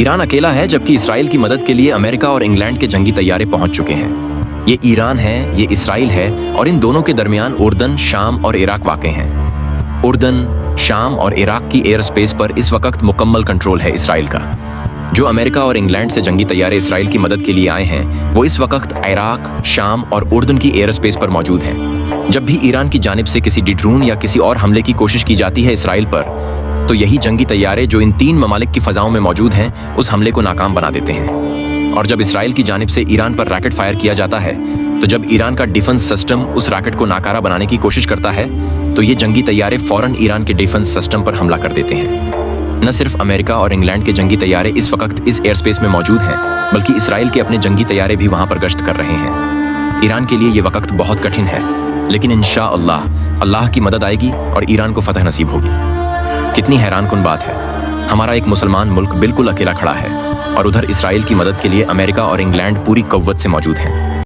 Iran अकेला है, जबकि इसराइल की मदद के लिए अमेरिका और इंग्लैंड के जंगी तैयारे पहुंच चुके हैं। ये ईरान है, ये इसराइल है और इन दोनों के दरमियान उर्दन, शाम और इराक वाक़ हैं। उर्दन, शाम और इराक की एयर स्पेस पर इस वक्त मुकम्मल कंट्रोल है इसराइल का। जो अमेरिका और इंग्लैंड से जंगी तैयारे इसराइल की मदद के लिए आए हैं, वो इस वक्त इराक, शाम और उर्दन की एयर स्पेस पर मौजूद हैं। जब भी ईरान की जानिब से किसी ड्रोन या किसी और हमले की कोशिश की जाती है इसराइल पर, तो यही जंगी तैयारे जो इन तीन ममालिक की फ़ज़ाओं में मौजूद हैं, उस हमले को नाकाम बना देते हैं। और जब इसराइल की जानिब से ईरान पर रॉकेट फायर किया जाता है, तो जब ईरान का डिफेंस सिस्टम उस रॉकेट को नाकारा बनाने की कोशिश करता है, तो ये जंगी तैयारे फ़ौरन ईरान के डिफेंस सिस्टम पर हमला कर देते हैं। न सिर्फ अमेरिका और इंग्लैंड के जंगी तैयारे इस वक्त इस एयर स्पेस में मौजूद हैं, बल्कि इसराइल के अपने जंगी तैयारे भी वहाँ पर गश्त कर रहे हैं। ईरान के लिए ये वक्त बहुत कठिन है, लेकिन इंशाअल्लाह अल्लाह की मदद आएगी और ईरान को फतह नसीब होगी। कितनी हैरानकुन बात है, हमारा एक मुसलमान मुल्क बिल्कुल अकेला खड़ा है और उधर इसराइल की मदद के लिए अमेरिका और इंग्लैंड पूरी क़ुव्वत से मौजूद हैं।